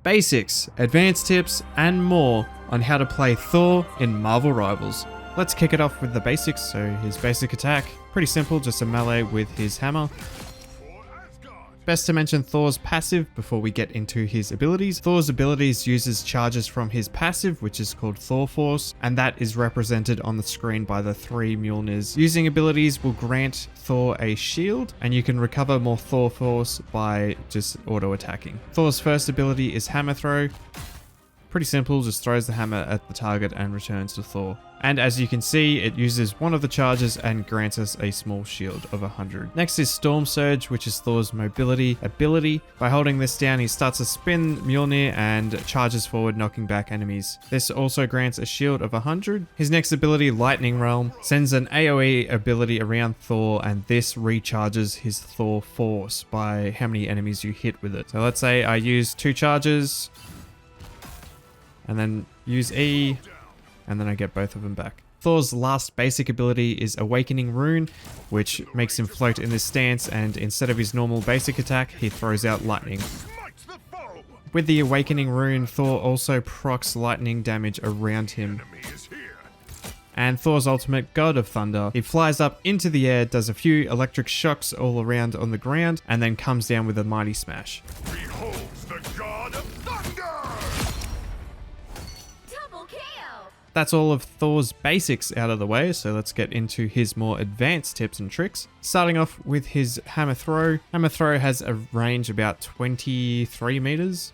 basics, advanced tips, and more on how to play Thor in Marvel Rivals. Let's kick it off with the basics. So his basic attack, pretty simple, just a melee with his hammer. Best to mention Thor's passive before we get into his abilities. Thor's abilities uses charges from his passive, which is called Thor Force, and that is represented on the screen by the 3 Mjolnirs. Using abilities will grant Thor a shield, and you can recover more Thor Force by just auto attacking. Thor's first ability is Hammer Throw. Pretty simple, just throws the hammer at the target and returns to Thor. And as you can see, it uses one of the charges and grants us a small shield of 100. Next is Storm Surge, which is Thor's mobility ability. By holding this down, he starts to spin Mjolnir and charges forward, knocking back enemies. This also grants a shield of 100. His next ability, Lightning Realm, sends an AoE ability around Thor, and this recharges his Thor Force by how many enemies you hit with it. So let's say I use 2 charges, and then use E, and then I get both of them back. Thor's last basic ability is Awakening Rune, which makes him float in this stance, and instead of his normal basic attack, he throws out lightning. With the Awakening Rune, Thor also procs lightning damage around him. And Thor's ultimate, God of Thunder. He flies up into the air, does a few electric shocks all around on the ground, and then comes down with a mighty smash. Beholds the God of Thunder! That's all of Thor's basics out of the way, so let's get into his more advanced tips and tricks. Starting off with his Hammer Throw. Hammer Throw has a range about 23 meters.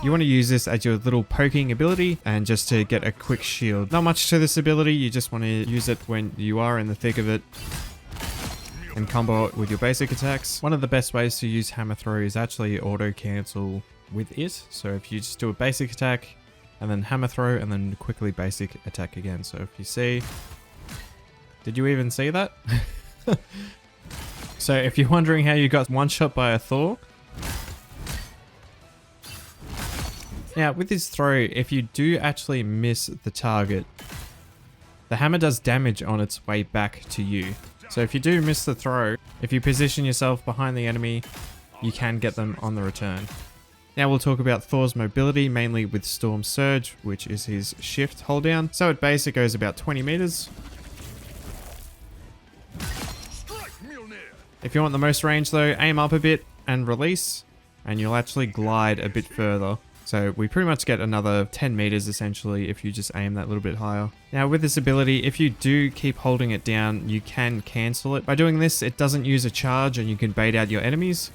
You want to use this as your little poking ability and just to get a quick shield. Not much to this ability, you just want to use it when you are in the thick of it and combo it with your basic attacks. One of the best ways to use Hammer Throw is actually auto cancel with it. So if you just do a basic attack, and then hammer throw, and then quickly basic attack again. So if you see, did you even see that? So if you're wondering how you got one shot by a Thor, now with this throw, if you do actually miss the target, the hammer does damage on its way back to you. So if you do miss the throw, if you position yourself behind the enemy, you can get them on the return. Now we'll talk about Thor's mobility, mainly with Storm Surge, which is his shift hold down. So at base, it goes about 20 meters. If you want the most range though, aim up a bit and release, and you'll actually glide a bit further. So we pretty much get another 10 meters essentially if you just aim that little bit higher. Now with this ability, if you do keep holding it down, you can cancel it. By doing this, it doesn't use a charge and you can bait out your enemies.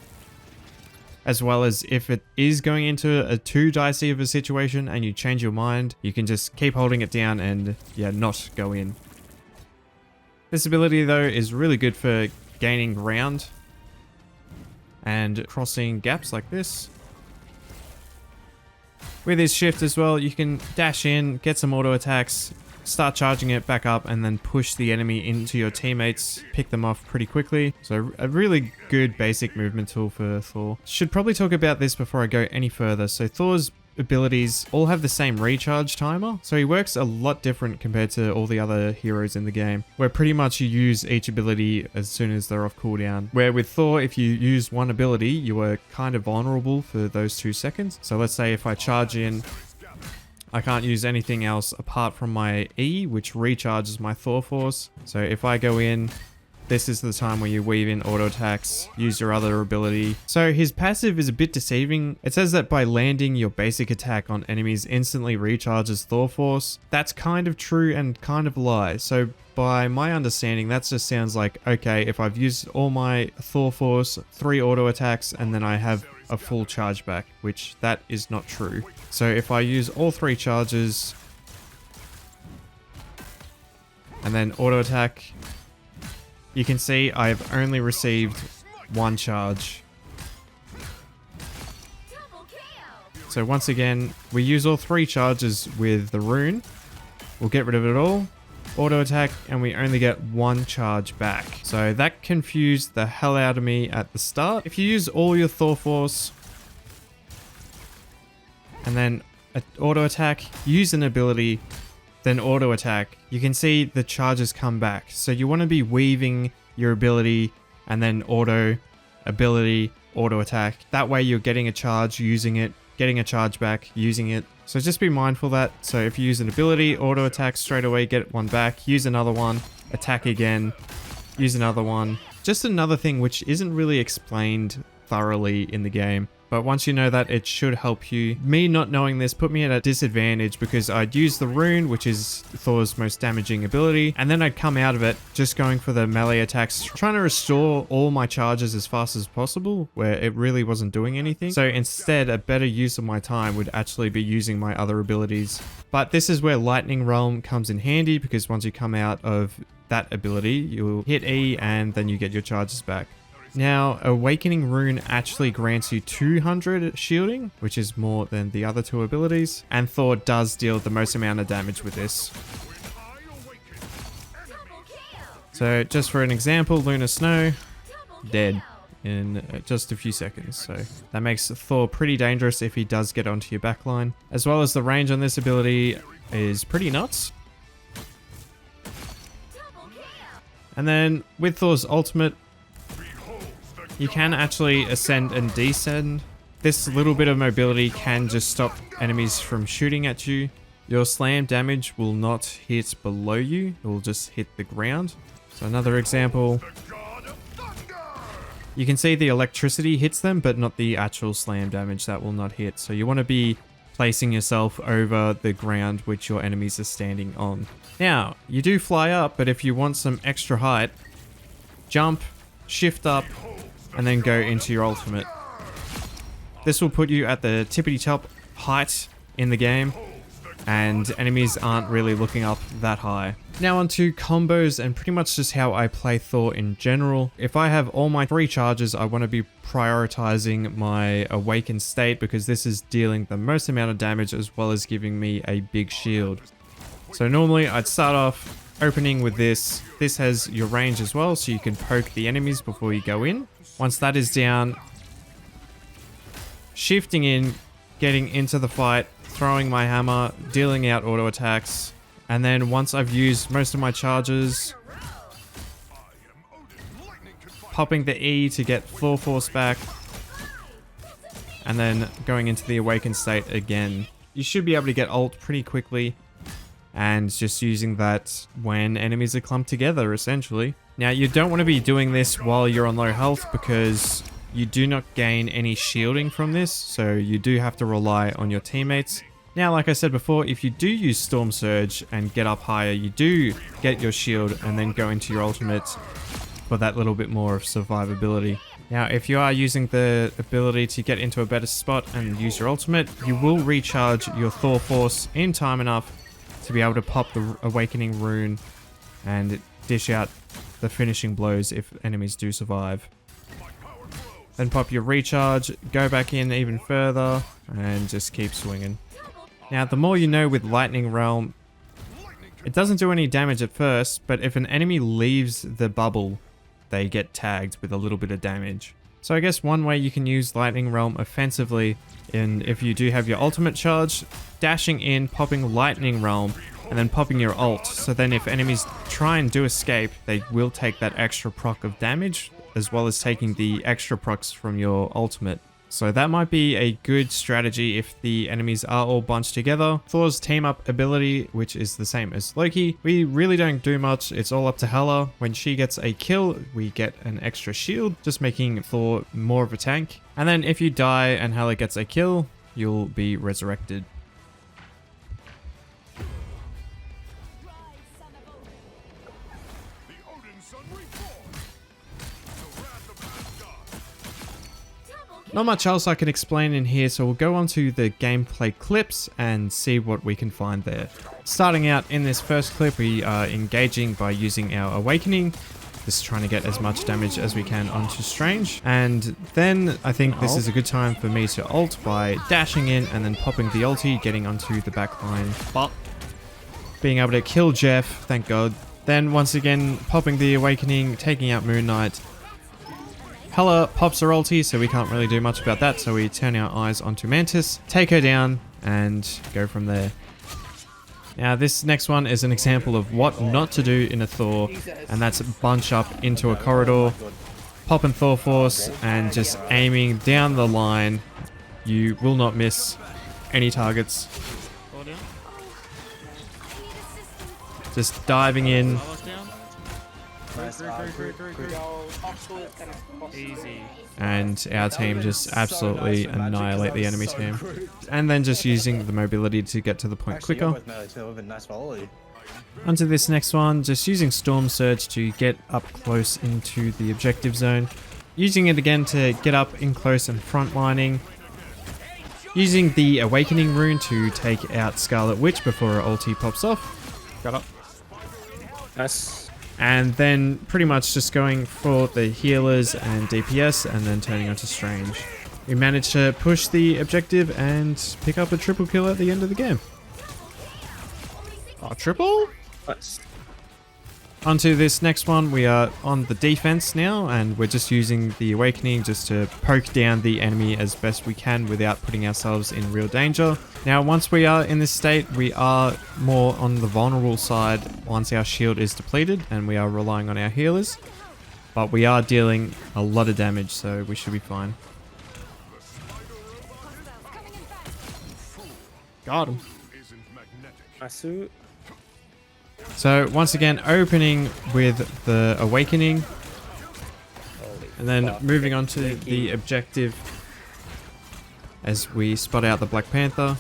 As well as if it is going into a too dicey of a situation and you change your mind, you can just keep holding it down and not go in. This ability though is really good for gaining ground and crossing gaps like this. With his shift as well, you can dash in, get some auto attacks, start charging it back up, and then push the enemy into your teammates, pick them off pretty quickly. So a really good basic movement tool for Thor. Should probably talk about this before I go any further. So Thor's abilities all have the same recharge timer, so he works a lot different compared to all the other heroes in the game, where pretty much you use each ability as soon as they're off cooldown. Where with Thor, if you use one ability, you are kind of vulnerable for those 2 seconds. So let's say if I charge in, I can't use anything else apart from my E, which recharges my Thor Force. So if I go in, this is the time where you weave in auto attacks, use your other ability. So his passive is a bit deceiving. It says that by landing your basic attack on enemies instantly recharges Thor Force. That's kind of true and kind of a lie. So by my understanding, that just sounds like, okay, if I've used all my Thor Force, 3 auto attacks, and then I have a full charge back, which that is not true. So if I use all 3 charges and then auto attack, you can see I've only received 1 charge. So once again, we use all 3 charges with the rune. We'll get rid of it all. Auto attack, and we only get 1 charge back. So that confused the hell out of me at the start. If you use all your Thor Force and then auto attack, use an ability, then auto attack, you can see the charges come back. So you want to be weaving your ability and then auto, ability, auto attack. That way you're getting a charge, using it, getting a charge back, using it. So just be mindful of that. So if you use an ability, auto attack straight away, get one back, use another one, attack again, use another one. Just another thing which isn't really explained thoroughly in the game. But once you know that, it should help you. Me not knowing this put me at a disadvantage because I'd use the rune, which is Thor's most damaging ability, and then I'd come out of it just going for the melee attacks, trying to restore all my charges as fast as possible, where it really wasn't doing anything. So instead, a better use of my time would actually be using my other abilities. But this is where Lightning Realm comes in handy, because once you come out of that ability, you'll hit E and then you get your charges back. Now, Awakening Rune actually grants you 200 shielding, which is more than the other two abilities, and Thor does deal the most amount of damage with this. So, just for an example, Lunar Snow, dead in just a few seconds. So, that makes Thor pretty dangerous if he does get onto your backline. As well as the range on this ability is pretty nuts. And then, with Thor's ultimate, you can actually ascend and descend. This little bit of mobility can just stop enemies from shooting at you. Your slam damage will not hit below you, it will just hit the ground. So another example, you can see the electricity hits them, but not the actual slam damage. That will not hit. So you want to be placing yourself over the ground which your enemies are standing on. Now, you do fly up, but if you want some extra height, jump, shift up, and then go into your ultimate. This will put you at the tippity top height in the game, and enemies aren't really looking up that high. Now onto combos and pretty much just how I play Thor in general. If I have all my 3 charges, I want to be prioritizing my awakened state, because this is dealing the most amount of damage as well as giving me a big shield. So normally I'd start off opening with this. This has your range as well, so you can poke the enemies before you go in. Once that is down, shifting in, getting into the fight, throwing my hammer, dealing out auto attacks, and then once I've used most of my charges, popping the E to get Thor Force back, and then going into the awakened state again. You should be able to get ult pretty quickly, and just using that when enemies are clumped together, essentially. Now, you don't want to be doing this while you're on low health, because you do not gain any shielding from this, so you do have to rely on your teammates. Now, like I said before, if you do use Storm Surge and get up higher, you do get your shield and then go into your ultimate for that little bit more of survivability. Now, if you are using the ability to get into a better spot and use your ultimate, you will recharge your Thor Force in time enough to be able to pop the Awakening Rune and dish out the finishing blows if enemies do survive. Then pop your recharge, go back in even further, and just keep swinging. Now, the more you know with Lightning Realm, it doesn't do any damage at first, but if an enemy leaves the bubble, they get tagged with a little bit of damage. So I guess one way you can use Lightning Realm offensively, if you do have your ultimate charge, dashing in, popping Lightning Realm, and then popping your ult. So then if enemies try and do escape, they will take that extra proc of damage, as well as taking the extra procs from your ultimate. So that might be a good strategy if the enemies are all bunched together. Thor's team up ability, which is the same as Loki, we really don't do much. It's all up to Hela. When she gets a kill, we get an extra shield, just making Thor more of a tank. And then if you die and Hela gets a kill, you'll be resurrected. Not much else I can explain in here, so we'll go on to the gameplay clips and see what we can find there. Starting out in this first clip, we are engaging by using our Awakening, just trying to get as much damage as we can onto Strange. And then I think this is a good time for me to ult by dashing in and then popping the ulti, getting onto the backline, but being able to kill Jeff, thank God. Then once again, popping the Awakening, taking out Moon Knight. Hela pops her ulti, so we can't really do much about that, so we turn our eyes onto Mantis, take her down, and go from there. Now this next one is an example of what not to do in a Thor, and that's bunch up into a corridor, popping Thor Force and just aiming down the line. You will not miss any targets. Just diving in. And our team just absolutely annihilate the enemy team. And then just using the mobility to get to the point quicker. Onto this next one, just using Storm Surge to get up close into the objective zone. Using it again to get up in close and front lining. Using the Awakening rune to take out Scarlet Witch before her ulti pops off. Got up. Nice. And then pretty much just going for the healers and DPS and then turning onto Strange. We managed to push the objective and pick up a triple kill at the end of the game. Oh, triple? Nice. Onto this next one, we are on the defense now and we're just using the Awakening just to poke down the enemy as best we can without putting ourselves in real danger. Now once we are in this state, we are more on the vulnerable side once our shield is depleted and we are relying on our healers. But we are dealing a lot of damage, so we should be fine. Got him. Nice. So once again, opening with the Awakening and then moving on to the objective as we spot out the Black Panther.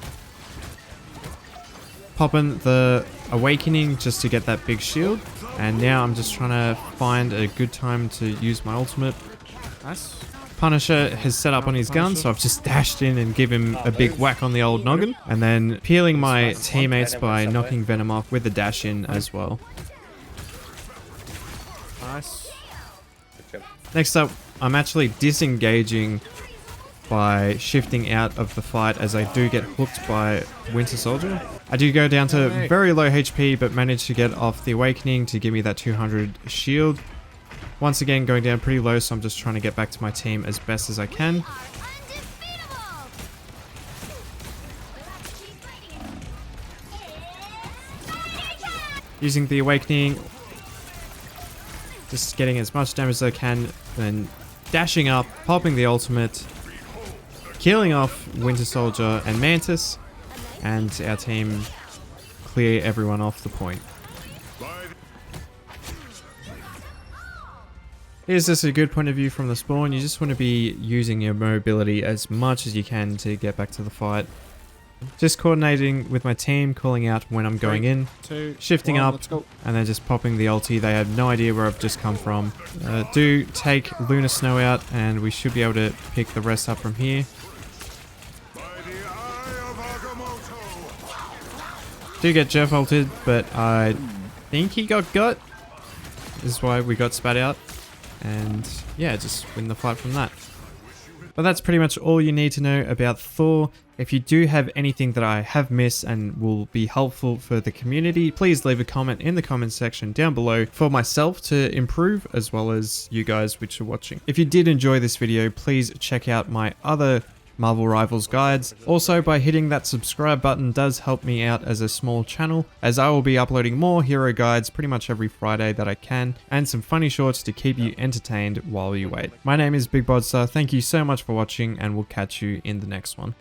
Popping the Awakening just to get that big shield. And now I'm just trying to find a good time to use my ultimate. Nice. Punisher has set up on his gun, so I've just dashed in and give him a big whack on the old noggin. And then peeling my teammates by knocking Venom off with a dash in as well. Nice. Next up, I'm actually disengaging by shifting out of the fight as I do get hooked by Winter Soldier. I do go down to very low HP but manage to get off the Awakening to give me that 200 shield. Once again going down pretty low, so I'm just trying to get back to my team as best as I can. Using the Awakening, just getting as much damage as I can, then dashing up, popping the ultimate, killing off Winter Soldier and Mantis, and our team clear everyone off the point. Here's just a good point of view from the spawn. You just want to be using your mobility as much as you can to get back to the fight. Just coordinating with my team, calling out when I'm going in, shifting up, and then just popping the ulti. They have no idea where I've just come from. Do take Lunar Snow out, and we should be able to pick the rest up from here. Do get Jeff ulted, but I think he got. This is why we got spat out. And yeah, just win the fight from that. But that's pretty much all you need to know about Thor. If you do have anything that I have missed and will be helpful for the community, please leave a comment in the comment section down below for myself to improve, as well as you guys which are watching. If you did enjoy this video, please check out my other Marvel Rivals guides. Also, by hitting that subscribe button does help me out as a small channel, as I will be uploading more hero guides pretty much every Friday that I can, and some funny shorts to keep you entertained while you wait. My name is Big Bodster, thank you so much for watching, and we'll catch you in the next one.